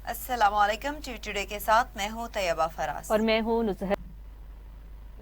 अस्सलाम वालेकुम। TV today के साथ मैं हूँ तैयबा फराज और मैं हूँ नुसहत।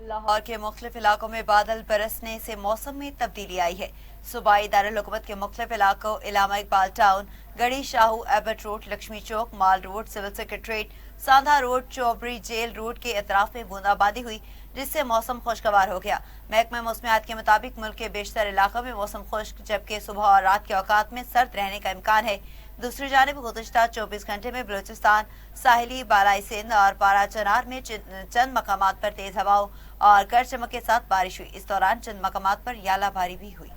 लाहौर के मुख्तलिफ इलाकों में बादल बरसने से मौसम में तब्दीली आई है। सूबाई दारुल-हुकूमत के मुख्तलिफ इलाकों इलामा इकबाल टाउन, गढ़ी शाहू, एबट रोड, लक्ष्मी चौक, माल रोड, सिविल सेक्रेटरीट, सांधा रोड, चौबरी जेल रोड के अतराफ में बूंदाबांदी हुई, जिससे मौसम खुशगवार हो गया। महकमा मौसमियात के मुताबिक मुल्क के बेशतर इलाकों में मौसम खुश्क, जबकि सुबह और रात के औकात में सर्द रहने का इम्कान है। दूसरी जानिब गुज़िश्ता 24 घंटे में बलूचिस्तान, साहिली, बालाई सिंध और पारा चनार में चंद मकामात पर तेज हवाओं और गरज चमक के साथ बारिश हुई। इस दौरान चंद मकामात पर यालाबारी भी हुई।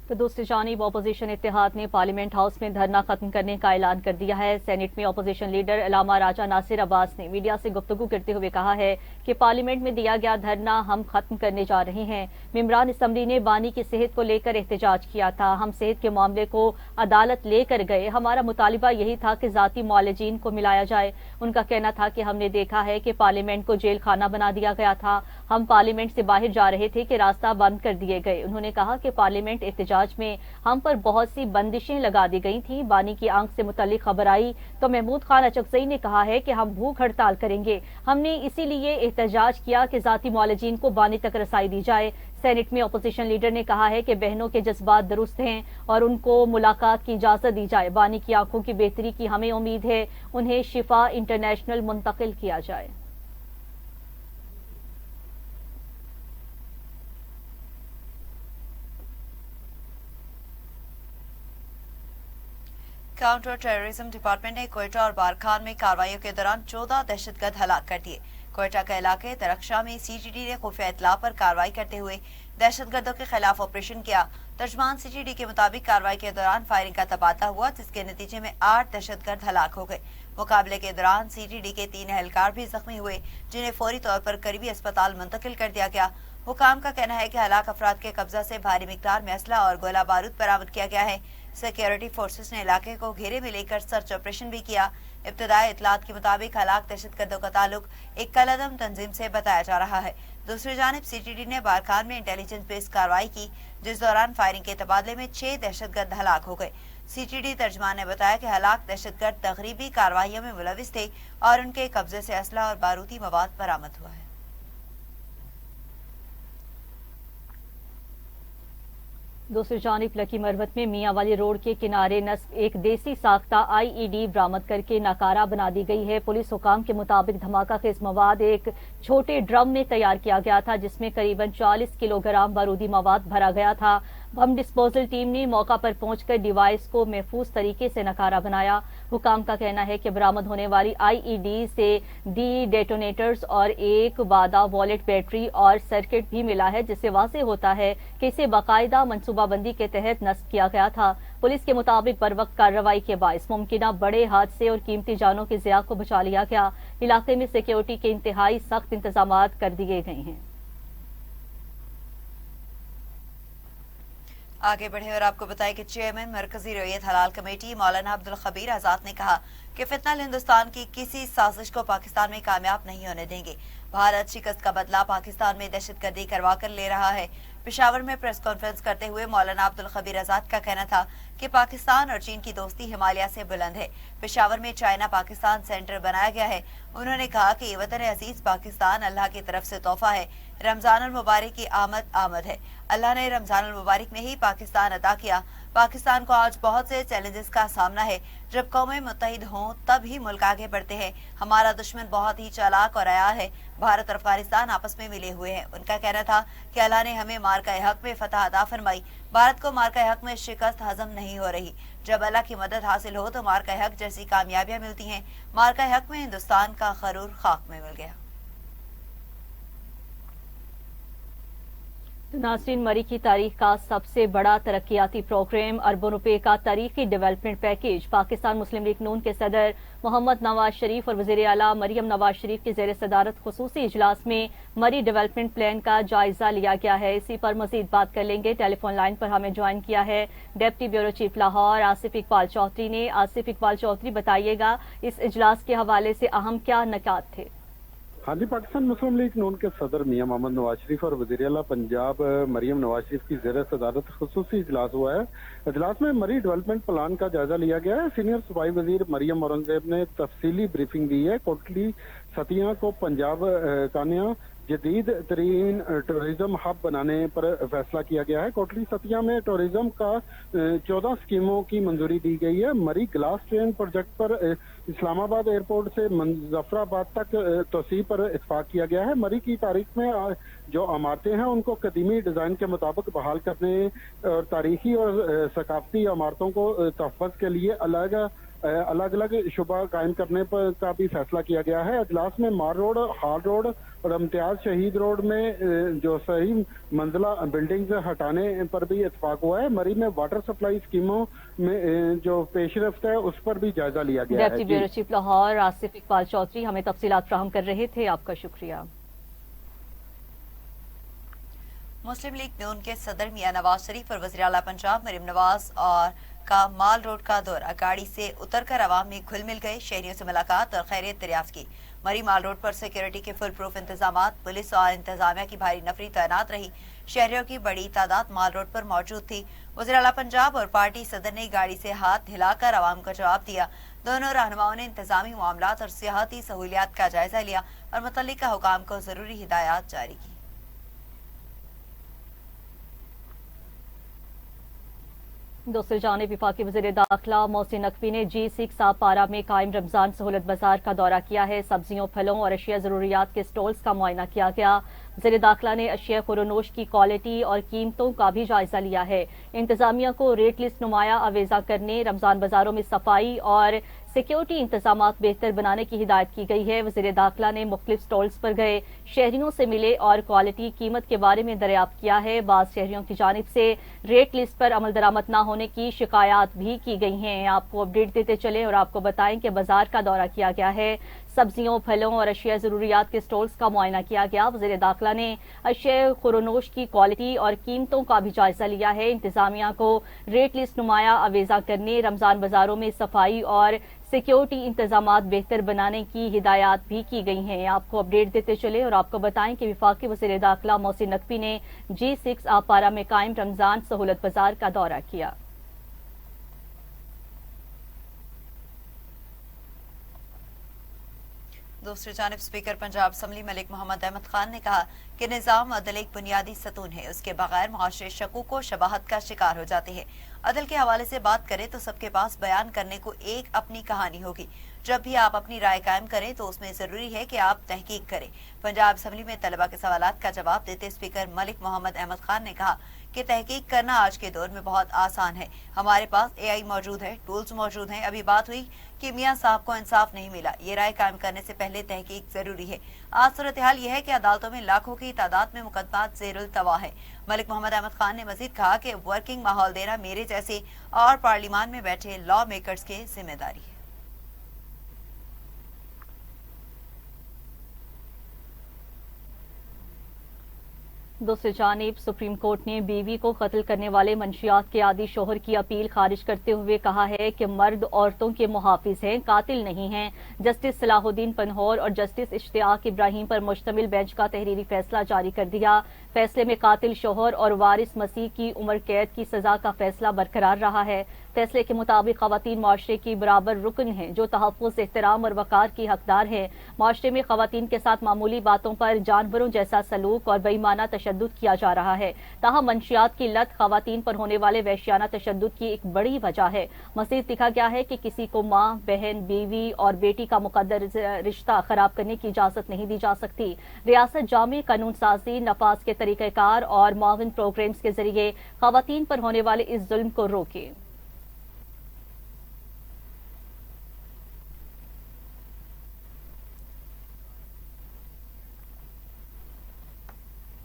तो दूसरी जानिब अपोजिशन इत्तेहाद ने पार्लियामेंट हाउस में धरना खत्म करने का ऐलान कर दिया है। सेनेट में अपोजिशन लीडर अलामा राजा नासिर अब्बास ने मीडिया से गुफ्तगू करते हुए कहा है कि पार्लियामेंट में दिया गया धरना हम खत्म करने जा रहे हैं। मेंबरान असम्बली ने बानी की सेहत को लेकर एहतजाज किया था। हम सेहत के मामले को अदालत लेकर गए। हमारा मुतालिबा यही था कि जाती मुआलजीन को मिलाया जाए। उनका कहना था कि हमने देखा है कि पार्लियामेंट को जेल खाना बना दिया गया था। हम पार्लियामेंट से बाहर जा रहे थे कि रास्ता बंद कर दिए गए। उन्होंने कहा कि पार्लियामेंट एहतजाज में हम पर बहुत सी बंदिशें लगा दी गई थी। बानी की आंख से मुतल्लिक खबर आई तो महमूद खान अचकजई ने कहा है कि हम भूख हड़ताल करेंगे। हमने इसीलिए एहतजाज किया कि जाती मुआलजीन को बानी तक रसाई दी जाए। सेनेट में अपोजिशन लीडर ने कहा है कि बहनों के जज्बात दुरुस्त हैं और उनको मुलाकात की इजाजत दी जाए। बानी की आंखों की बेहतरी की हमें उम्मीद है। उन्हें शिफा इंटरनेशनल मुंतकिल किया जाए। काउंटर टेररिज्म डिपार्टमेंट ने कोयटा और बारखान में कार्रवाइयों के दौरान 14 दहशतगर्द हलाक कर दिए। कोयटा के इलाके तरक्षा में सीटीडी ने खुफिया इतला पर कार्रवाई करते हुए दहशतगर्दों के खिलाफ ऑपरेशन किया। तर्जमान सीटीडी के मुताबिक कार्रवाई के दौरान फायरिंग का तबादला हुआ, जिसके नतीजे में 8 दहशतगर्द हलाक हो गए। मुकाबले के दौरान सीटीडी के 3 एहलकार भी जख्मी हुए, जिन्हें फौरी तौर पर करीबी अस्पताल मुंतकिल कर दिया गया। हुकाम का कहना है कि हलाक अफराद के कब्जा से भारी मिकदार में असला और गोला बारूद बरामद किया गया है। सिक्योरिटी फोर्सेस ने इलाके को घेरे में लेकर सर्च ऑपरेशन भी किया। इब्तदाई इतलात के मुताबिक हलाक दहशतगर्दों का ताल्लुक एक कलअदम तंजीम से बताया जा रहा है। दूसरी जानिब सीटीडी ने बारखान में इंटेलिजेंस बेस्ड कार्रवाई की, जिस दौरान फायरिंग के तबादले में 6 दहशतगर्द हलाक हो गए। सीटीडी तर्जमान ने बताया कि हलाक दहशतगर्द तकरीबी कार्रवाइयों में मुलविस थे और उनके कब्जे से असला और बारूदी मवाद बरामद हुआ है। दूसरी जानिब लकी मरवत में मियाँ वाली रोड के किनारे नस्ब एक देसी साख्ता आईईडी बरामद करके नाकारा बना दी गई है। पुलिस हुकाम के मुताबिक धमाका खेज मवाद एक छोटे ड्रम में तैयार किया गया था, जिसमें करीबन 40 किलोग्राम बारूदी मवाद भरा गया था। बम डिस्पोजल टीम ने मौका पर पहुंचकर डिवाइस को महफूज तरीके से नकारा बनाया। हुकाम का कहना है कि बरामद होने वाली आईईडी से डी डेटोनेटर्स और एक वादा वॉलेट बैटरी और सर्किट भी मिला है, जिससे वाज़ेह होता है कि इसे बाकायदा मनसूबाबंदी के तहत नस्ब किया गया था। पुलिस के मुताबिक बरवक्त कार्रवाई के बायस मुमकिना बड़े हादसे और कीमती जानों के ज़िया को बचा लिया गया। इलाके में सिक्योरिटी के इंतहाई सख्त इंतजाम कर दिए गए हैं। आगे बढ़े और आपको बताएं कि चेयरमैन मरकजी रैयत हलाल कमेटी मौलाना अब्दुल खबीर आजाद ने कहा कि फितना हिंदुस्तान की किसी साजिश को पाकिस्तान में कामयाब नहीं होने देंगे। भारत शिकस्त का बदला पाकिस्तान में दहशतगर्दी करवा कर ले रहा है। पेशावर में प्रेस कॉन्फ्रेंस करते हुए मौलाना अब्दुल खबीर आजाद का कहना था कि पाकिस्तान और चीन की दोस्ती हिमालय से बुलंद है। पेशावर में चाइना पाकिस्तान सेंटर बनाया गया है। उन्होंने कहा कि ये वतन अजीज पाकिस्तान अल्लाह की तरफ से तोहफा है। रमजान अल मुबारक की आमद है। अल्लाह ने रमजान अल मुबारक में ही पाकिस्तान अता किया। पाकिस्तान को आज बहुत से चैलेंजेस का सामना है। जब कौमें मुत्तहिद हों तब ही मुल्क आगे बढ़ते हैं। हमारा दुश्मन बहुत ही चालाक और अयार है। भारत और अफगानिस्तान आपस में मिले हुए हैं। उनका कहना था कि अल्लाह ने हमें मार्का हक में फतह अता फरमाई। भारत को मार्का हक में शिकस्त हजम नहीं हो रही। जब अल्लाह की मदद हासिल हो तो मार्का हक जैसी कामयाबियां मिलती हैं। मार्का हक में हिंदुस्तान का खरूर खाक में मिल गया। नाज़रीन, मरी की तारीख का सबसे बड़ा तरक्याती प्रोग्राम अरबों रुपए का तारीखी डेवलपमेंट पैकेज पाकिस्तान मुस्लिम लीग नून के सदर मोहम्मद नवाज शरीफ और वज़ीर आला मरियम नवाज शरीफ की ज़ेर सदारत खुसूसी इजलास में मरी डेवलपमेंट प्लान का जायजा लिया गया है। इसी पर मजीद बात कर लेंगे। टेलीफोन लाइन पर हमें ज्वाइन किया है deputy bureau chief Lahore Asif Iqbal Chaudhry ने। आसिफ इकबाल चौधरी, बताइएगा इस इजलास के हवाले से अहम क्या निकात थे? हाँ जी, पाकिस्तान मुस्लिम लीग नून के सदर मियां मोहम्मद नवाज शरीफ और वज़ीर आला पंजाब मरियम नवाज शरीफ की ज़ेर सदारत खुसूसी इजलास हुआ है। इजलास में मरी डेवलपमेंट प्लान का जायजा लिया गया है। सीनियर सूबाई वजीर मरियम औरंगजेब ने तफसीली ब्रीफिंग दी है। कोटली सतिया को पंजाब कानिया जदीद तरीन टूरिज्म हब बनाने पर फैसला किया गया है। कोटली सतिया में टूरिज्म का 14 स्कीमों की मंजूरी दी गई है। मरी ग्लास ट्रेन प्रोजेक्ट पर इस्लामाबाद एयरपोर्ट से मुजफ्फराबाद तक तोसी पर इत्फाक किया गया है। मरी की तारीख में जो इमारतें हैं उनको कदीमी डिजाइन के मुताबिक बहाल करने और तारीखी और सकाफती इमारतों को तहफ़्फ़ुज़ के लिए अलग अलग शुबा कायम करने पर का भी फैसला किया गया है। इजलास में मार रोड, हाल रोड और इम्तियाज शहीद रोड में जो सही मंजिला बिल्डिंग्स हटाने पर भी इत्फाक हुआ है। मरी में वाटर सप्लाई स्कीमों में जो पेशरफ्त है उस पर भी जायजा लिया गया है। Deputy bureau chief Lahore Asif Iqbal Chaudhry हमें तफसीलात फराहम कर रहे थे, आपका शुक्रिया। मुस्लिम लीग नून के सदर मियां नवाज शरीफ और वज़ीर आला पंजाब मरियम नवाज और का माल रोड का दौरा, गाड़ी से उतरकर आवाम में घुल मिल गए, शहरियों से मुलाकात और खैरियत दरियाफ्त की। मरी माल रोड पर सिक्योरिटी के फुल प्रूफ इंतजामात, पुलिस और इंतजामिया की भारी नफरी तैनात रही। शहरियों की बड़ी तादाद माल रोड पर मौजूद थी। वज़ीर आला पंजाब और पार्टी सदर ने गाड़ी से हाथ हिलाकर आवाम को जवाब दिया। दोनों रहनुमाओं ने इंतजामी मामलात और सियाहती सहूलियात का जायजा लिया और मुतल्लिका हुकाम को जरूरी हिदायत जारी की। दूसरी जानिब वफाकी वज़ीर दाखिला मोहसिन नकवी ने G6 आपारा में कायम रमजान सहूलत बाजार का दौरा किया है। सब्जियों, फलों और अशिया जरूरियात के स्टॉल्स का मुआयना किया गया। वज़ीर दाखिला ने अशिया खुरोनोश की क्वालिटी और कीमतों का भी जायजा लिया है। इंतजामिया को रेट लिस्ट नुमाया आवेजा करने, रमजान बाजारों में सफाई और सिक्योरिटी इंतजामात बेहतर बनाने की हिदायत की गई है। वज़ीर दाखिला ने मुख्तलिफ स्टॉल्स पर गए, शहरियों से मिले और क्वालिटी कीमत के बारे में दरियाफ्त किया है। बाज़ शहरियों की जानिब से रेट लिस्ट पर अमल दरामद न होने की शिकायत भी की गई हैं। आपको अपडेट देते चले और आपको बताएं कि बाजार का दौरा किया गया है। सब्जियों, फलों और अशिया जरूरियात के स्टॉल्स का मुआयना किया गया। वज़ीर दाखिला ने अशिया खुरोनोश की क्वालिटी और कीमतों का भी जायजा लिया है। इंतजामिया को रेट लिस्ट नुमाया आवेजा करने, रमजान बाजारों में सफाई और सिक्योरिटी इंतजामात बेहतर बनाने की हिदायत भी की गई हैं। आपको अपडेट देते चले और आपको बताएं कि वफाकी वज़ीर दाखिला मोहसिन नकवी ने G6 आपारा में कायम रमजान सहूलत बाजार का दौरा किया। दूसरी जानिब स्पीकर पंजाब असम्बली मलिक मोहम्मद अहमद खान ने कहा कि निज़ाम अदल एक बुनियादी सतून है, उसके बगैर मुआशरे शकूक व शबाहत का शिकार हो जाते हैं। अदल के हवाले से बात करें तो सबके पास बयान करने को एक अपनी कहानी होगी। जब भी आप अपनी राय कायम करें तो उसमें जरूरी है कि आप तहकीक करें। पंजाब असम्बली में तलबा के सवालात का जवाब देते स्पीकर मलिक मोहम्मद अहमद खान ने कहा कि तहकीक करना आज के दौर में बहुत आसान है। हमारे पास AI मौजूद है, टूल्स मौजूद हैं। अभी बात हुई कि मियां साहब को इंसाफ नहीं मिला, ये राय कायम करने से पहले तहकीक जरूरी है। आज सूरत हाल यह है कि अदालतों में लाखों की तादाद में मुकदमात ज़ेरुल तवा है। मलिक मोहम्मद अहमद खान ने मजीद कहा कि वर्किंग माहौल देना मेरे जैसे और पार्लियामान में बैठे लॉ मेकर्स की जिम्मेदारी है। दूसरी जानिब सुप्रीम कोर्ट ने बीवी को कत्ल करने वाले मंशियात के आदी शोहर की अपील खारिज करते हुए कहा है कि मर्द औरतों के मुहाफिज हैं, कातिल नहीं हैं। जस्टिस सलाहुद्दीन पनहौर और जस्टिस इश्तियाक इब्राहिम पर मुश्तमिल बेंच का तहरीरी फैसला जारी कर दिया। फैसले में कातिल शोहर और वारिस मसीह की उम्र कैद की सजा का फैसला बरकरार रहा है। फैसले के मुताबिक खवातीन माशरे की बराबर रुकन हैं जो तहफ़्फ़ुज़, एहतराम और वक़ार की हकदार है। माशरे में खवातीन के साथ मामूली बातों पर जानवरों जैसा सलूक और बेईमाना तशद्दुद किया जा रहा है। ताहम मंशियात की लत खवातीन पर होने वाले वहशियाना तशद्दुद की एक बड़ी वजह है। मज़ीद लिखा गया है कि किसी को माँ, बहन, बीवी और बेटी का मुकद्दर रिश्ता खराब करने की इजाज़त नहीं दी जा सकती। रियासत जामे कानून साजी, नफाज के तरीक़ेकार और मुआविन प्रोग्राम्स के जरिए खवातीन पर होने वाले इस जुल्म को रोके।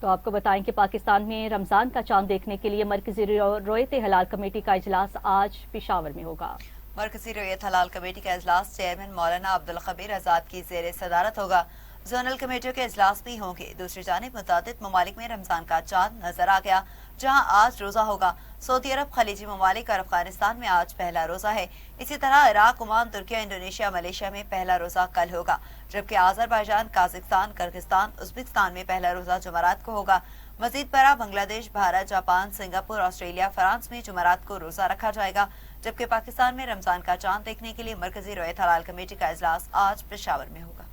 तो आपको बताएं कि पाकिस्तान में रमजान का चांद देखने के लिए मरकजी रोयत हलाल कमेटी का इजलास आज पेशावर में होगा। मरकजी रोयत हलाल कमेटी का इजलास चेयरमैन मौलाना अब्दुल खबीर आजाद की जेर सदारत होगा। जोनल कमेटियों के इजलास भी होंगे। दूसरी जानिब मुतादिद ममालिक में रमजान का चांद नजर आ गया, जहां आज रोजा होगा। सऊदी अरब, खलीजी ममालिक और अफगानिस्तान में आज पहला रोजा है। इसी तरह Iraq, Oman, Türkiye, Indonesia, Malaysia में पहला रोजा कल होगा, जबकि आजरबाईजान, काजाकिस्तान, किर्गिस्तान, उज्बेकिस्तान में पहला रोजा जुमेरात को होगा। मजीद बरा Bangladesh, Bharat, Japan, Singapore, Australia, France में जुमेरात को रोजा रखा जाएगा, जबकि पाकिस्तान में रमजान का चांद देखने के लिए मरकजी रोयत हलाल कमेटी का इजलास आज पेशावर में होगा।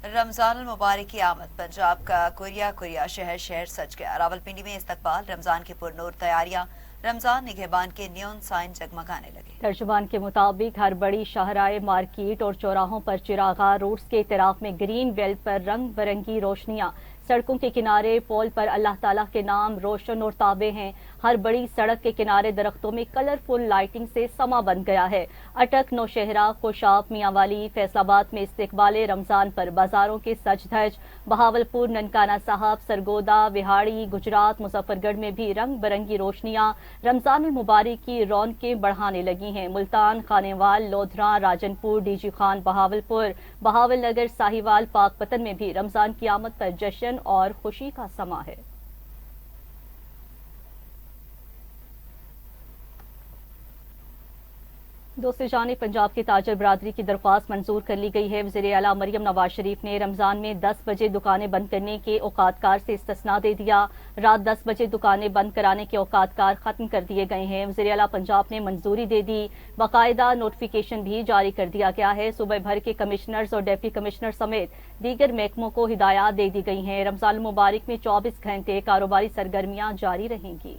रमजान मुबारक की आमद, पंजाब का कुरिया शहर शहर सज गया। रावलपिंडी में इस्तकबाल, रमजान की पुरनूर तैयारियां, रमजान निगहबान के नियॉन साइन जगमगाने लगे। तर्जुमान के मुताबिक हर बड़ी शाहराए, मार्केट और चौराहों पर चिरागा, रोड्स के इतराफ में ग्रीन बेल्ट पर रंग बिरंगी रोशनियां, सड़कों के किनारे पोल पर अल्लाह ताला के नाम रोशन और ताबे हैं। हर बड़ी सड़क के किनारे दरख्तों में कलरफुल लाइटिंग से समा बन गया है। अटक, नौशहरा, कोशाब, मियांवाली, फैसलाबाद में इस्तेकबाले रमजान पर बाजारों के सज धज। बहावलपुर, ननकाना साहब, सरगोदा, विहाड़ी, गुजरात, मुजफ्फरगढ़ में भी रंग बिरंगी रोशनियां रमजान मुबारक की रौनकें बढ़ाने लगी हैं। मुल्तान, खानेवाल, लोधरा, राजनपुर, डीजी खान, बहावलपुर, बहावल नगर, साहिवाल, पाकपतन में भी रमजान की आमद पर जश्न और खुशी का समा है। दूसरी जानिब पंजाब की ताजर बरादरी की दरख्वास्त मंजूर कर ली गई है। वज़ीर आला मरियम नवाज शरीफ ने रमजान में 10 बजे दुकानें बंद करने के औकातकार से इस्तिस्ना दे दिया। रात 10 बजे दुकानें बंद कराने के औकातकार खत्म कर दिए गए हैं। वज़ीर आला पंजाब ने मंजूरी दे दी। बाकायदा नोटिफिकेशन भी जारी कर दिया गया है। सूबे भर के कमिश्नर्स और डिप्टी कमिश्नर समेत दीगर महकमों को हिदायत दे दी गई हैं। रमजान मुबारक में 24 घंटे कारोबारी सरगर्मियां जारी रहेंगी।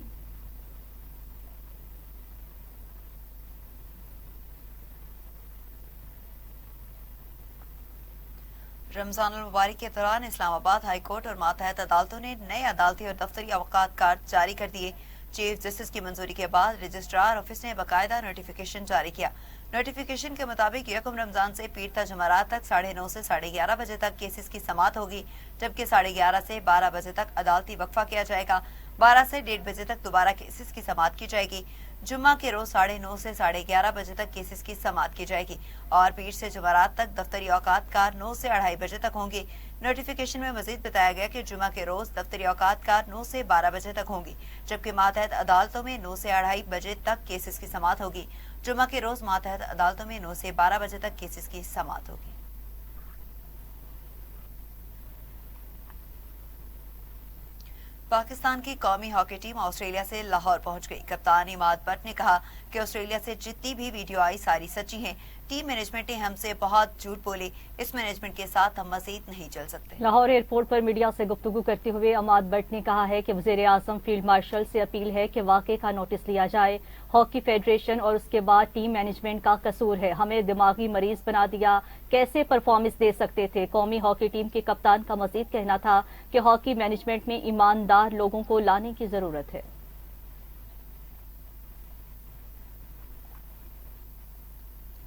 रमजान मुबारक के दौरान इस्लामाबाद हाई कोर्ट और मातहत अदालतों ने नए अदालती और दफ्तरी अवकात कार्ड जारी कर दिए। चीफ जस्टिस की मंजूरी के बाद रजिस्ट्रार ऑफिस ने बाकायदा नोटिफिकेशन जारी किया। नोटिफिकेशन के मुताबिक यकम रमजान से पीर तक जुमेरात तक 9:30 से 11:30 बजे तक केसेस की समाअत होगी, जबकि 11:30 से 12 बजे तक अदालती वक्फा किया जाएगा। 12 से 1:30 बजे तक दोबारा केसेस की समाअत की जाएगी। जुम्मा के रोज 9:30 से 11:30 बजे तक केसेस की समाअत की जाएगी और पीर से जुमेरात तक दफ्तरी औकात कार 9 से 2:30 बजे तक होंगी। नोटिफिकेशन में मजीद बताया गया कि जुम्मा के रोज दफ्तरी औकात कार 9 से 12 बजे तक होंगी, जबकि मातहत अदालतों में 9 से 2:30 बजे तक केसेस की समाअत होगी। जुम्मा के रोज मातहत अदालतों में 9 से 12 बजे तक केसेस की समाअत होगी। पाकिस्तान की कौमी हॉकी टीम ऑस्ट्रेलिया से लाहौर पहुंच गई। कप्तान इमाद बट ने कहा कि ऑस्ट्रेलिया से जितनी भी वीडियो आई सारी सच्ची हैं। टीम मैनेजमेंट ने हमसे बहुत झूठ बोले। इस मैनेजमेंट के साथ हम मजीद नहीं चल सकते। लाहौर एयरपोर्ट पर मीडिया से गुफ्तगू करते हुए इमाद बट ने कहा है कि वज़ीर आज़म फील्ड मार्शल से अपील है कि वाक़े का नोटिस लिया जाए। हॉकी फेडरेशन और उसके बाद टीम मैनेजमेंट का कसूर है। हमें दिमागी मरीज बना दिया। कैसे परफॉर्मेंस दे सकते थे। कौमी हॉकी टीम के कप्तान का मजीद कहना था कि हॉकी मैनेजमेंट में ईमानदार लोगों को लाने की जरूरत है।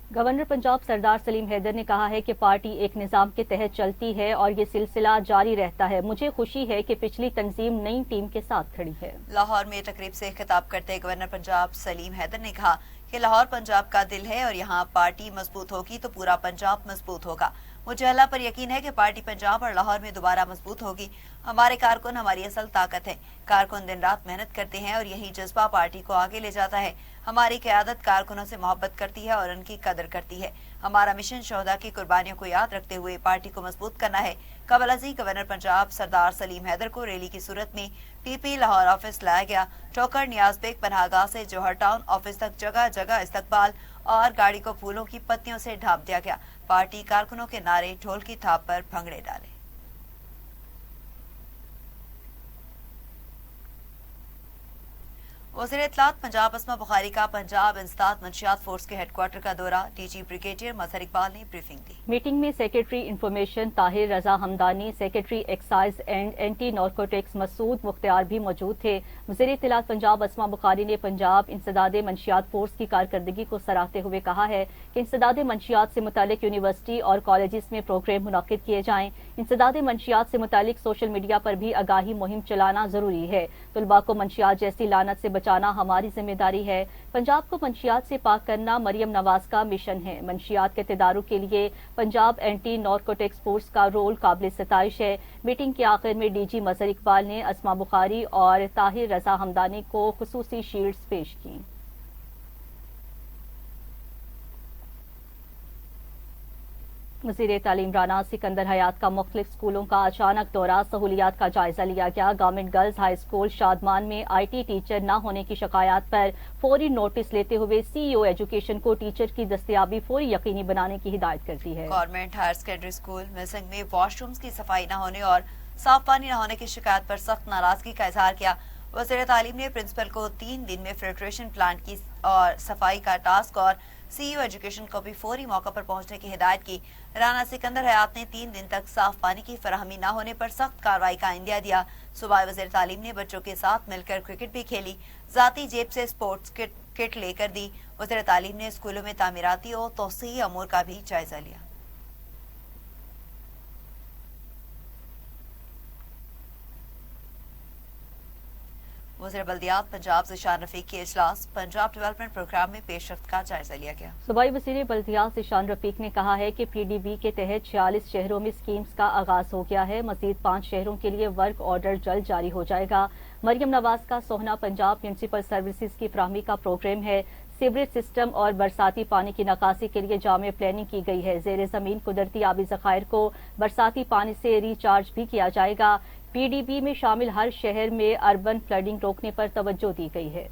गवर्नर पंजाब सरदार सलीम हैदर ने कहा है कि पार्टी एक निजाम के तहत चलती है और ये सिलसिला जारी रहता है। मुझे खुशी है कि पिछली तंजीम नई टीम के साथ खड़ी है। लाहौर में तकरीब से खिताब करते गवर्नर पंजाब सलीम हैदर ने कहा कि लाहौर पंजाब का दिल है और यहाँ पार्टी मजबूत होगी तो पूरा पंजाब मजबूत होगा। मुझे अल्लाह पर यकीन है कि पार्टी पंजाब और लाहौर में दोबारा मजबूत होगी। हमारे कारकुन हमारी असल ताकत है। कारकुन दिन रात मेहनत करते हैं और यही जज्बा पार्टी को आगे ले जाता है। हमारी क़यादत कारकुनों से मोहब्बत करती है और उनकी कदर करती है। हमारा मिशन शोहदा की कुर्बानियों को याद रखते हुए पार्टी को मजबूत करना है। कबल अजी गवर्नर पंजाब सरदार सलीम हैदर को रैली की सूरत में पीपी लाहौर ऑफिस लाया गया। ठोकर नियाज बेग पनाहगाह से जौहर टाउन ऑफिस तक जगह जगह इस्तकबाल और गाड़ी को फूलों की पत्तियों से ढांप दिया गया। पार्टी कारकुनों के नारे ढोल की थाप पर भंगड़े डाले। वज़ीर इत्तलात पंजाब अस्मा बुखारी का पंजाब इंसदाद मंशियात फोर्स के हेडक्वार्टर का दौरा, डीजी ब्रिगेडियर मजहर इकबाल ने ब्रीफिंग दी। मीटिंग में secretary information Tahir Raza Hamdani, secretary excise and anti narcotics Masood Mukhtiar भी मौजूद थे। वज़ीर इत्तलात पंजाब अस्मा बुखारी ने पंजाब इंसदाद मंशियात फोर्स की कारकर्दगी को सराहते हुए कहा है कि इंसदाद मंशियात से मुतालिक यूनिवर्सिटी और कॉलेजेस में प्रोग्राम मुनाकिद किए जाएं। इंसदाद मंशियात से मुतालिक सोशल मीडिया पर भी आगाही मुहिम चलाना जरूरी है। तुलबा को मंशियात जैसी लानत से बचाना हमारी जिम्मेदारी है। पंजाब को मंशियात से पाक करना मरियम नवाज का मिशन है। मंशियात के तदारुक के लिए पंजाब एंटी नारकोटिक्स फोर्स का रोल काबिल सताइश है। मीटिंग के आखिर में डीजी मजहर इकबाल ने अस्मा बुखारी और ताहिर रजा हमदानी को खुसूसी शील्ड्स पेश की। वज़ीर तालीम राना सिकंदर हयात का मुख्तलिफ स्कूलों का अचानक दौरा, सहूलियात का जायजा लिया गया। Government girls high school Shadman में IT टीचर न होने की शिकायत पर फौरी नोटिस लेते हुए CEO एजुकेशन को टीचर की दस्तयाबी फौरी यकीनी बनाने की हिदायत कर दी है। Government higher secondary school missing में वॉशरूम्स की सफाई न होने और साफ पानी न होने की शिकायत पर सख्त नाराजगी का इजहार किया। वज़ीर तालीम ने प्रिंसिपल को 3 दिन में फिल्ट्रेशन प्लांट की और सफाई का टास्क और CEO एजुकेशन को भी फौरी मौका पर पहुंचने की हिदायत की। राना सिकंदर हयात ने 3 दिन तक साफ पानी की फराहमी न होने पर सख्त कार्रवाई का इंदिया दिया। सुबह वज़ीर तालीम ने बच्चों के साथ मिलकर क्रिकेट भी खेली, जाती जेब से स्पोर्ट्स किट लेकर दी। वज़ीर तालीम ने स्कूलों में तामीराती और तोसीई अमूर का भी जायजा लिया। वज़ीर बल्दियात पंजाब ज़िशान रफीक के इजलास, पंजाब डेवलपमेंट प्रोग्राम में पेशरफ्त का जायजा लिया गया। सूबाई वज़ीर बल्दियात ज़िशान रफीक ने कहा है कि PDB के तहत 46 शहरों में स्कीम्स का आगाज हो गया है। मजीद 5 शहरों के लिए वर्क ऑर्डर जल्द जारी हो जाएगा। मरियम नवाज का सोहना पंजाब म्यूनसिपल सर्विसेज की फराहमी का प्रोग्राम है। सीवरेज सिस्टम और बरसाती पानी की निकासी के लिए जामे प्लानिंग की गई है। जेर जमीन कुदरती आबी ज़खायर को बरसाती पानी से रिचार्ज भी किया जाएगा। PDB में शामिल हर शहर में अर्बन फ्लडिंग रोकने पर तवज्जो दी गई है।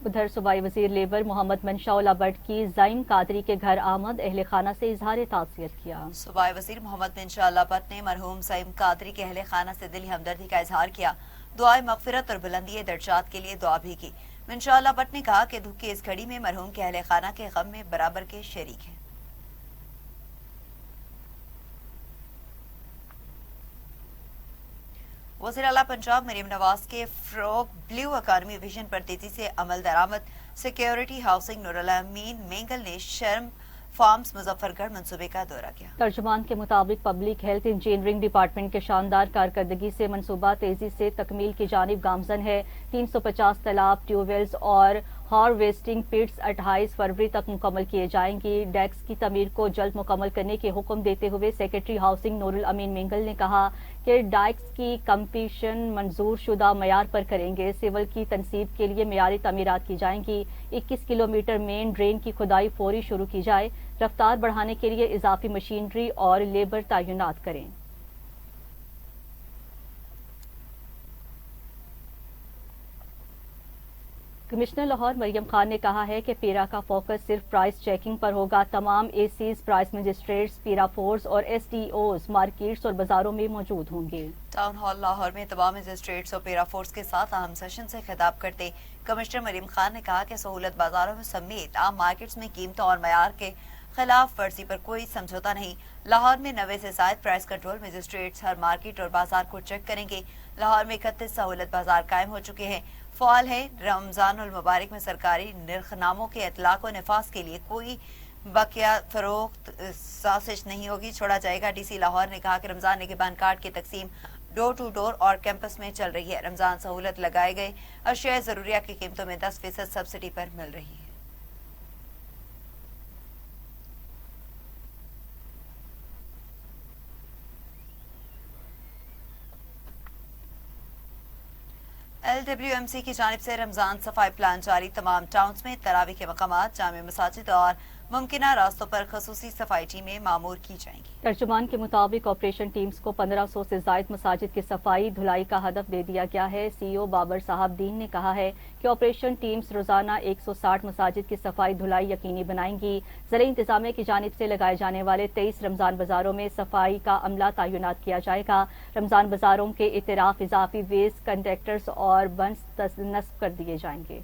उधर सूबाई वजीर लेबर मोहम्मद मंशाउल्ला भट्ट की ज़ाइम कादरी के घर आमद, अहले खाना से इजहार ताज़ियत किया। सूबाई वजीर मोहम्मद मंशाउल्ला भट्ट ने मरहूम ज़ाइम कादरी के अहले खाना से दिली हमदर्दी का इजहार किया। दुआए मगफिरत और बुलंदी दर्जात के लिए दुआ भी की। मंशाउल्ला भट्ट ने कहा कि दुख की इस घड़ी में मरहूम के अहले खाना के गम में बराबर के शरीक हैं। वज़ीर आला पंजाब मरियम नवाज के फ्रो ब्लू अकादमी विजन पर तेजी से अमल दरामद, सिक्योरिटी हाउसिंग नूरुल अमीन मेंगल ने शर्म फार्म्स मुजफ्फरगढ़ मंसूबे का दौरा किया। तर्जुमान के मुताबिक पब्लिक हेल्थ इंजीनियरिंग डिपार्टमेंट के शानदार कारकर्दगी से मंसूबा तेजी से तकमील की जानिब गामजन है। 350 तालाब, ट्यूबवेल्स और हार्वेस्टिंग पिट्स 28 फरवरी तक मुकम्मल किए जाएंगी। डेक्स की तमीर को जल्द मुकम्मल करने के हुक्म देते हुए सेक्रेटरी हाउसिंग नूरुल अमीन मेंगल ने कहा कि डाइक्स की कंप्लीशन मंजूर शुदा मयार पर करेंगे। सिविल की तनसीब के लिए मयारी तमीरात की जाएंगी। 21 किलोमीटर मेन ड्रेन की खुदाई फौरी शुरू की जाए। रफ्तार बढ़ाने के लिए इजाफी मशीनरी और लेबर तैनात करें। कमिश्नर लाहौर मरियम खान ने कहा है कि पीरा का फोकस सिर्फ प्राइस चेकिंग पर होगा। तमाम ACs, प्राइस मजिस्ट्रेट्स, पीरा फोर्स और SDOs मार्केट्स और बाजारों में मौजूद होंगे। टाउन हॉल लाहौर में तमाम मजिस्ट्रेट्स और पीरा फोर्स के साथ अहम सेशन से खिताब करते कमिश्नर मरियम खान ने कहा कि सहूलत बाजारों में समेत आम मार्केट्स में कीमतों और मयार के खिलाफ वर्जी पर कोई समझौता नहीं। लाहौर में 90 से ज्यादा प्राइस कंट्रोल मजिस्ट्रेट्स हर मार्केट और बाजार को चेक करेंगे। लाहौर में 31 सहूलत बाजार कायम हो चुके हैं, फ़ाल है। रमजानुल मुबारक में सरकारी निर्खनामों के इतलाक और निफास के लिए कोई बकिया फरोख्त साजिश नहीं होगी, छोड़ा जाएगा। DC लाहौर ने कहा कि रमजान निगहबान कार्ड की तकसीम डोर टू डोर और कैंपस में चल रही है। रमजान सहूलत लगाए गए अशिया जरूरिया की कीमतों में 10% सब्सिडी पर मिल रही है। LWMC की जानिब से रमजान सफाई प्लान जारी। तमाम टाउन्स में तरावी के मकामात, जामे मसाजिद और मुमकिना रास्तों पर खसूसी सफाई टीमें मामूर की जाएंगी। तर्जुमान के मुताबिक ऑपरेशन टीम्स को 1500 से जायद मसाजिद की सफाई धुलाई का हदफ दे दिया गया है। सीईओ बाबर साहब दीन ने कहा है कि ऑपरेशन टीम्स रोजाना 160 मसाजिद की सफाई धुलाई यकीनी बनाएंगी। ज़िला इंतजामिया की जानिब से लगाए जाने वाले 23 रमजान बाजारों में सफाई का अमला तैनात किया जाएगा। रमजान बाजारों के इतराफ इजाफी वेस्ट कंटेक्टर्स और बंस नस्ब कर दिए जाएंगे।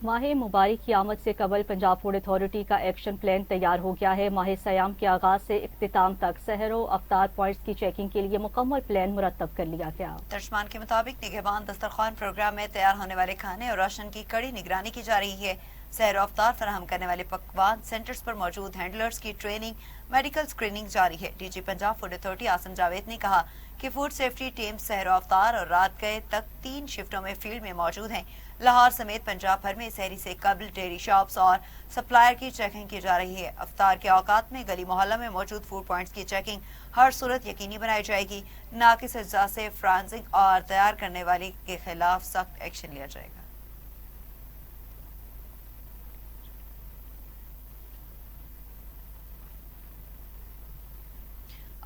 माह मुबारक की आमद से कबल पंजाब फूड अथॉरिटी का एक्शन प्लान तैयार हो गया है। माह सयाम के आगाज से इख्तिताम तक सहरो अफ्तार पॉइंट्स की चेकिंग के लिए मुकम्मल प्लान मुरतब कर लिया गया। तर्जमान के मुताबिक निगहबान दस्तरखान प्रोग्राम में तैयार होने वाले खाने और राशन की कड़ी निगरानी की जा रही है। सहरो अफ्तार फराहम करने वाले पकवान सेंटर्स पर मौजूद हैंडलर्स की ट्रेनिंग, मेडिकल स्क्रीनिंग जारी है। DG Punjab food authority Asim Javed ने कहा कि फूड सेफ्टी टीम सहरो अफ्तार और रात गए तक 3 शिफ्टों में फील्ड में मौजूद हैं। लाहौर समेत पंजाब भर में सहरी से कबल डेयरी शॉप्स और सप्लायर की चेकिंग की जा रही है। अफ्तार के औकात में गली मोहल्ला में मौजूद फूड पॉइंट्स की चेकिंग हर सूरत यकीनी बनाई जाएगी। नाकिस अज्जा से फ्रांसिंग और तैयार करने वाले के खिलाफ सख्त एक्शन लिया जाएगा।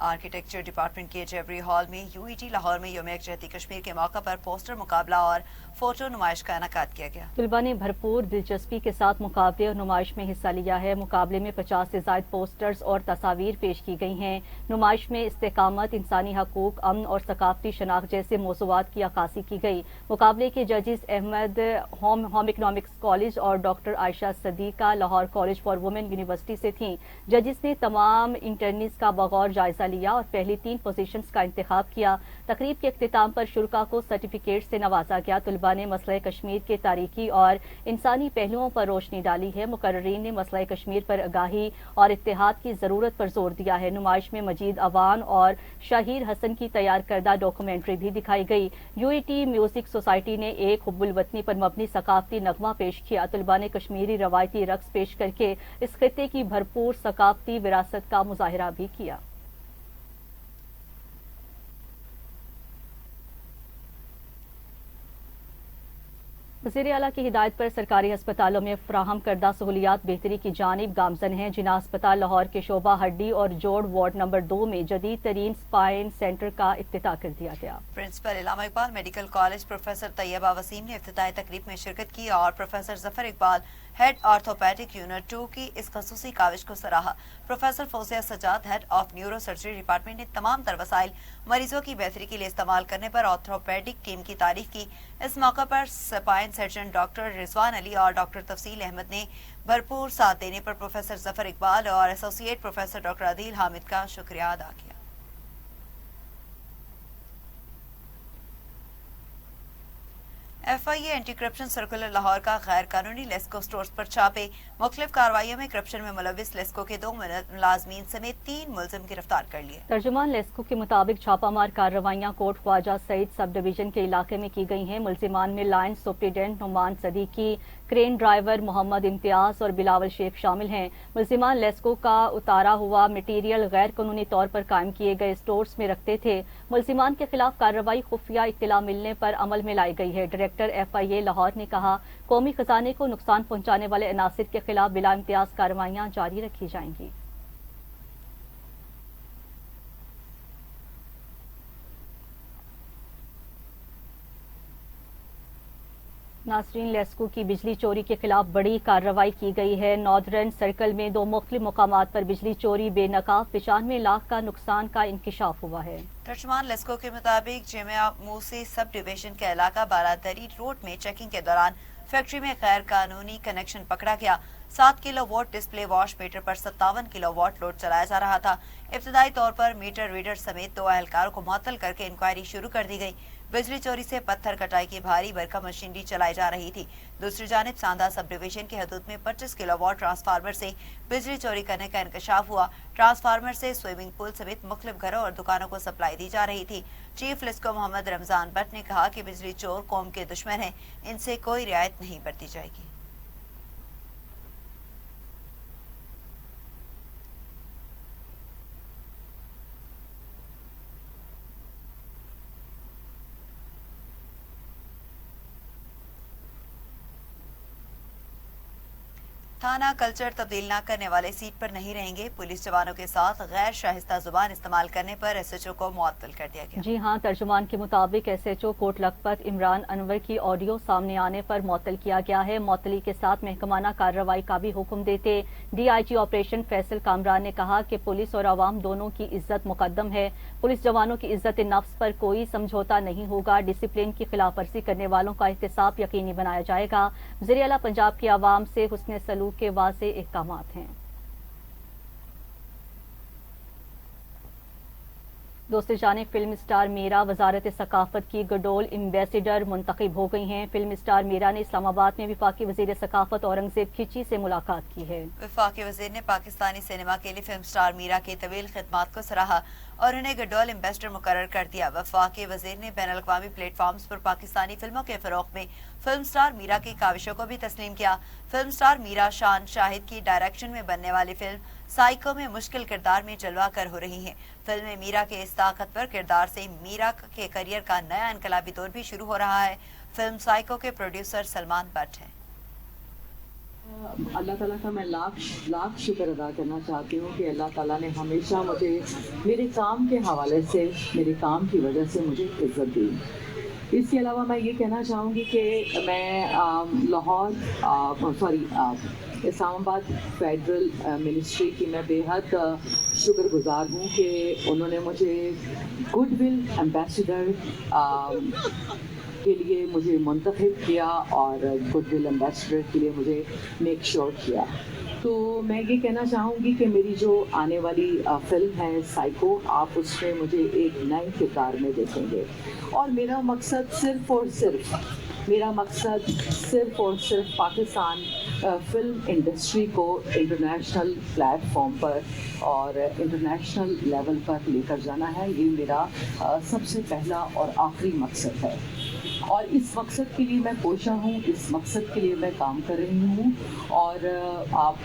आर्किटेक्चर डिपार्टमेंट के जेबरी हॉल में यूईटी लाहौर में यौम यकजहती कश्मीर के मौका पर पोस्टर मुकाबला और फोटो नुमाइश का इनेकाद किया गया। तलबा ने भरपूर दिलचस्पी के साथ मुकाबले और नुमाइश में हिस्सा लिया है। मुकाबले में 50 से ज्यादा पोस्टर्स और तस्वीर पेश की गई हैं। नुमाइश में इस्तेकामत, इंसानी हकूक, अमन और सकाफती शनाख्त जैसे मौज़ूआत की अक्कासी की गई। मुकाबले के जजेस अहमद होम इकनॉमिक्स कॉलेज और doctor Ayesha Sadiqa Lahore college for women university से थीं। जजेस ने तमाम इंटरनीज का बगौर जायजा लिया और पहली 3 पोजीशंस का इंतखाब किया। तकरीब के इख्तिताम पर शुरका को सर्टिफिकेट से नवाजा गया। तलबा ने मसला कश्मीर के तारीखी और इंसानी पहलुओं पर रोशनी डाली है। मुकर्रीन ने मसला कश्मीर पर आगाही और इत्तेहाद की जरूरत पर जोर दिया है। नुमाइश में मजीद अवान और शाहिर हसन की तैयार करदा डॉक्यूमेंट्री भी दिखाई गई। यूईटी म्यूजिक सोसाइटी ने एक हुब्बुल वतनी पर मबनी सकाफती नगमा पेश किया। तलबा ने कश्मीरी रवायती रक्स पेश करके इस खित्ते की भरपूर सकाफती विरासत का मुजाहिरा भी किया। वज़ीर आला की हिदायत पर सरकारी अस्पतालों में फराहम करदा सहूलियात बेहतरी की जानिब गामजन हैं। जिना अस्पताल लाहौर के शोबा हड्डी और जोड़ वार्ड नंबर 2 में जदीद तरीन स्पाइन सेंटर का इफ्तिताह कर दिया गया। Principal Allama Iqbal medical college professor Tayyaba Waseem ने इफ्तिताही तकरीब में शिरकत की और professor Zafar Iqbal head orthopaedic unit 2 की इस खसूसी काविश को सराहा। Professor Fauzia Sajjad head of neurosurgery department ने तमाम तर वसाइल मरीजों की बेहतरी के लिए इस्तेमाल करने पर ऑर्थोपेडिक टीम की तारीफ की। इस मौका पर spine surgeon doctor Rizwan Ali और डॉक्टर तफसील अहमद ने भरपूर साथ देने पर प्रोफेसर जफर इकबाल और associate professor doctor Adeel Hamid का शुक्रिया अदा किया। FIA anti corruption circular Lahore का गैर कानूनी लेस्को स्टोर्स पर छापे। मुख्तलिफ कार्रवाइयों में करप्शन में मुलविस लेस्को के 2 मुलाजमीन समेत 3 मुलजिम गिरफ्तार कर लिए। तर्जुमान लेस्को के मुताबिक छापामार कार्रवाइयां coat Khwaja Saeed sub division के इलाके में की गई हैं। मुलजिमान में line superintendent Noman Siddiqui, crane driver Muhammad Imtiaz और बिलावल शेख शामिल हैं। मुलजिमान लेस्को का उतारा हुआ मटीरियल गैर कानूनी तौर पर कायम किए गए स्टोर्स में रखते थे। मुलजिमान के खिलाफ कार्रवाई खुफिया इत्तला मिलने पर अमल में लाई गई है। डायरेक्टर FIA लाहौर ने कहा, कौमी खजाने को नुकसान पहुंचाने वाले अनासिर के खिलाफ बिला इम्तियाज कार्रवाइयां जारी रखी जाएंगी। नासरीन, लेस्को की बिजली चोरी के खिलाफ बड़ी कार्रवाई की गई है। नॉर्दर्न सर्कल में 2 मुख्तलिफ मुकामात पर बिजली चोरी बेनकाब 95 लाख का नुकसान का इंकिशाफ हुआ है। तर्जुमान लेस्को के मुताबिक जेमिया मूसी सब डिवीजन का इलाका बारादरी रोड में चेकिंग के दौरान फैक्ट्री में गैर कानूनी कनेक्शन पकड़ा गया। 7 किलोवाट डिस्प्ले वॉश मीटर पर 57 किलोवाट लोड चलाया जा रहा था। इब्तदाई तौर पर मीटर रीडर समेत 2 एहलकारों को मुअत्तल करके इंक्वायरी शुरू कर दी गई। बिजली चोरी से पत्थर कटाई की भारी भरकम मशीनरी चलाई जा रही थी। दूसरी जानिब सांदा सब डिवीजन के हदूद में 25 किलोवाट ट्रांसफार्मर से बिजली चोरी करने का इंकशाफ हुआ। ट्रांसफार्मर से स्विमिंग पूल समेत मुख्तलिफ घरों और दुकानों को सप्लाई दी जा रही थी। चीफ लेस्को मोहम्मद रमजान भट्ट ने कहा कि बिजली चोर कौम के दुश्मन हैं, इनसे कोई रियायत नहीं बरती जाएगी। थाना कल्चर तब्दील न करने वाले सीट पर नहीं रहेंगे। पुलिस जवानों के साथ गैर शाइस्ता जुबान इस्तेमाल करने पर एसएचओ को मुअत्तल कर दिया गया। जी हां, तर्जुमान के मुताबिक एसएचओ कोट लखपत इमरान अनवर की ऑडियो सामने आने पर मुअत्तल किया गया है। मुअत्तली के साथ महकमाना कार्रवाई का भी हुक्म देते डीआईजी ऑपरेशन फैसल कामरान ने कहा कि पुलिस और आवाम दोनों की इज्जत मुकद्दम है। पुलिस जवानों की इज्जत नफ्स पर कोई समझौता नहीं होगा। डिसिप्लिन की खिलाफ वर्जी करने वालों का एहतसाब यकीनी बनाया जाएगा। वज़ीर आला पंजाब की आवाम से हुस्न सलूक के वाज़े अहकामात हैं। दोस्त जानिब फिल्म स्टार मीरा वजारत सकाफत की गडोल एम्बेसडर मुंतखब हो गई हैं। फिल्म स्टार मीरा ने इस्लामाबाद में वफाकी वजीर सकाफत औरंगजेब खिची से मुलाकात की है। वफाकी वजीर ने पाकिस्तानी सिनेमा के लिए फिल्म स्टार मीरा की तवील खिदमात को सराहा और उन्हें गडोल एम्बेसडर मुकर्रर कर दिया। वफाकी वजीर ने बैन अल-अक़वामी प्लेटफॉर्म्स पर पाकिस्तानी फिल्मों के फरोग में फिल्म स्टार मीरा की काविशों को भी तस्लीम किया। फिल्म स्टार मीरा शान शाहिद की डायरेक्शन में बनने वाली फिल्म साइको में मुश्किल किरदार में जलवा कर हो रही है। फिल्म में मीरा के इस ताकतवर किरदार से मीरा के करियर का नया इनकलाबी दौर भी शुरू हो रहा है। फिल्म साइको के प्रोड्यूसर सलमान भट्ट हैं। अल्लाह ताला का मैं लाख शुक्र अदा करना चाहती हूँ कि अल्लाह ताला ने हमेशा मुझे मेरे काम के हवाले से, मेरे काम की वजह से मुझे इज्जत दी। इसके अलावा मैं ये कहना चाहूँगी कि मैं लाहौर इस्लामाबाद फेडरल मिनिस्ट्री की मैं बेहद शुक्रगुजार हूँ कि उन्होंने मुझे गुडविल एम्बेसडर के लिए मुझे मुंतखब किया और गुडविल एम्बेसडर के लिए मुझे मेक श्योर किया। तो मैं ये कहना चाहूँगी कि मेरी जो आने वाली फिल्म है साइको, आप उसमें मुझे एक नए किरदार में देखेंगे और मेरा मकसद सिर्फ और सिर्फ पाकिस्तान फिल्म इंडस्ट्री को इंटरनेशनल प्लेटफॉर्म पर और इंटरनेशनल लेवल पर लेकर जाना है। ये मेरा सबसे पहला और आखिरी मकसद है और इस मकसद के लिए मैं कोशिश हूँ, इस मकसद के लिए मैं काम कर रही हूँ और आप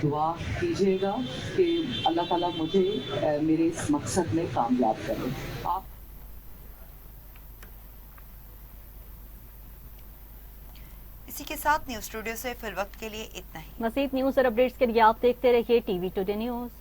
दुआ कीजिएगा कि अल्लाह ताला मुझे मेरे इस मकसद में कामयाब करे। आप इसी के साथ न्यूज स्टूडियो से फिल वक्त के लिए इतना ही। मज़ीद न्यूज़ और अपडेट्स के लिए आप देखते रहिए टीवी टुडे न्यूज़।